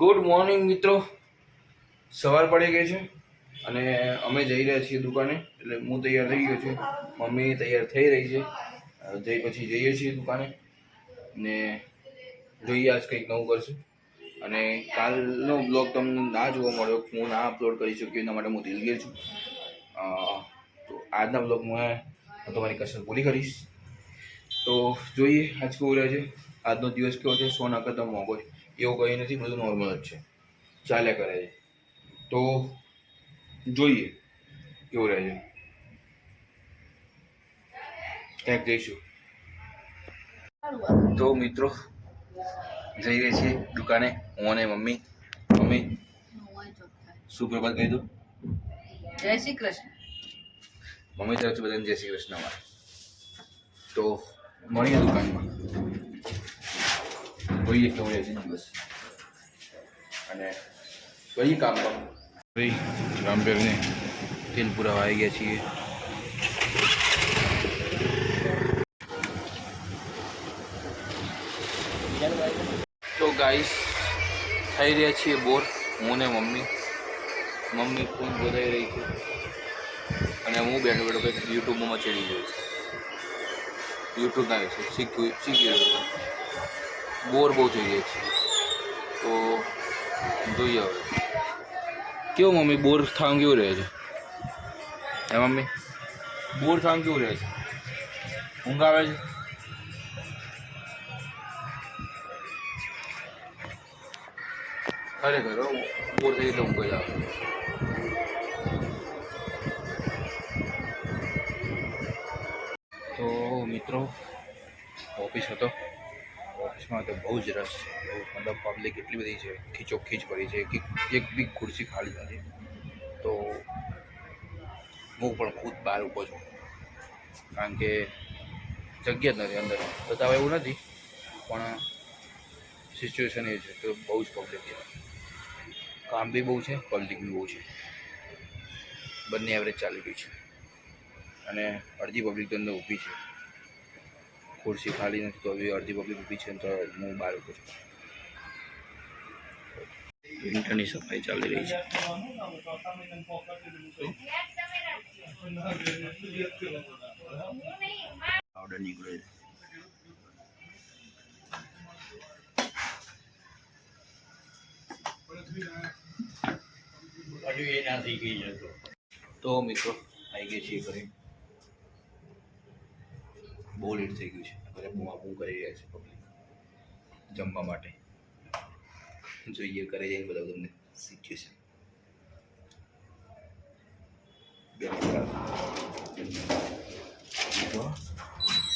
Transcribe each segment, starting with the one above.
Good morning મિત્રો. સવાર પડી ગઈ છે અને અમે જઈ રહ્યા છીએ દુકાને. એટલે હું તૈયાર થઈ ગયો છું, મમ્મી તૈયાર થઈ રહી છે. પછી જઈએ છીએ દુકાને ને જોઈએ આજ કંઈક નવું કરશું. અને કાલનો બ્લોગ તમને ના જોવા મળ્યો, હું ના અપલોડ કરી શક્યો, એના માટે હું દિલગીર છું. તો આજના બ્લોગમાં હું તમારી કસર પૂરી કરીશ. તો જોઈએ આજ કેવું રહે છે, આજનો દિવસ કેવો છે. 100 કરતાં મોંઘો છે એવું કંઈ નથી, બધું નોર્મલ જ છે, ચાલ્યા કરે છે. તો જોઈએ કેવું રહે છે, ક્યાંક જઈશું. તો મિત્રો જઈ રહી છીએ દુકાને, હું અને મમ્મી. મમ્મી સુપ્રભાત કહી દો. જય શ્રી કૃષ્ણ. મમ્મી તરફથી બધાને જય શ્રી કૃષ્ણ. તો મળીએ દુકાનમાં, જોઈએ કેવું રહે છે બસ. અને કઈ કામ ભાઈ રામપેરને તેલ પુરાવા આવી ગયા છીએ. તો ગાઈસ થઈ રહ્યા છીએ બોર, હું ને મમ્મી. મમ્મી ફોન બોલાવી રહી છે અને હું બેઠો બેઠો કંઈક યુટ્યુબમાં મચેડી ગયો છું. યુટ્યુબ ના વિશે શીખી રહ્યો છું. બોર બહુ થઈ જાય છે. તો જોઈએ હવે કેવું મમ્મી બોર થવાનું કેવું રહે છે. હે મમ્મી બોર થવાનું કેવું રહે છે, ઊંઘ આવે છે. ખરેખર બોર થઈ એટલે ઊંઘ જ આવે. તો મિત્રો ઓફિસ હતો, ઓફિસમાં તો બહુ જ રસ છે, મતલબ પબ્લિક એટલી બધી છે, ખીચોખીચ પડી છે કે એક બી ખુરશી ખાલી નથી. તો હું પણ ખુદ બહાર ઊભો છું, કારણ કે જગ્યા જ નથી અંદર. બતાવે એવું નથી, પણ સિચ્યુએશન એ છે તો બહુ જ પબ્લિક છે. કામ બી બહુ છે, પબ્લિક બી બહુ છે, બંને એવરેજ ચાલી ગઈ છે. અને અડધી પબ્લિક તો અંદર ઊભી છે, ખુરશી ખાલી નથી તો બી અડધી પબ્લિક ઊભી છે. તો હું બહાર ઊભો છું. પ્રિન્ટરની સફાઈ ચાલી રહી છે. ઓર્ડર નીકળે છે. તો મિત્રો આવી ગઈ છીએ ઘરે. બહુ લેટ થઈ ગયું છે, ઘરે બૂમ કરી રહ્યા છે પબ્લિક જમવા માટે. જોઈએ ઘરે જઈને બધા તમને સિચ્યુએશન.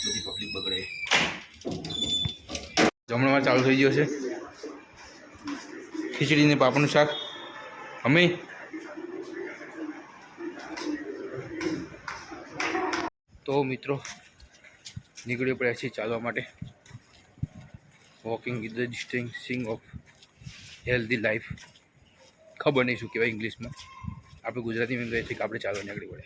બધી પબ્લિક બગડે. જમણવાર ચાલુ થઈ ગયો છે. ખીચડી ને પાપડનું શાક. અમે તો મિત્રો નીકળી પડ્યા છીએ ચાલવા માટે. Walking is the distancing of healthy life. ખબર નહીં શું કહેવાય ઇંગ્લિશમાં, આપણે ગુજરાતીમાં કહીએ છીએ કે આપણે ચાલવા નીકળી પડે.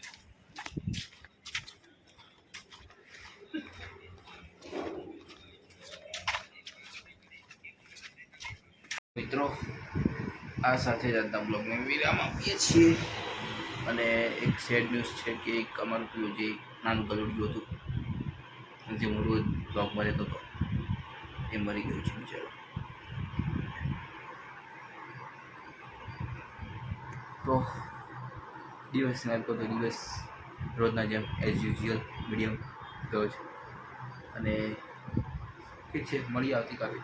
મિત્રો આ સાથે જ આજના બ્લોગને વિરામ આપીએ છીએ. અને એક સેડ ન્યૂઝ છે કે એક અમારું પેલું જે નાનું ગલુડિયું હતું, જે હું રોજ બ્લોગમાં રહેતો હતો, એ મરી ગયું છે બિચારો. તો દિવસ નાખો તો દિવસ રોજના જેમ એઝ યુઝ્યુઅલ મીડિયમ ગયો છે. અને ઠીક છે, મળીએ આવતીકાલે.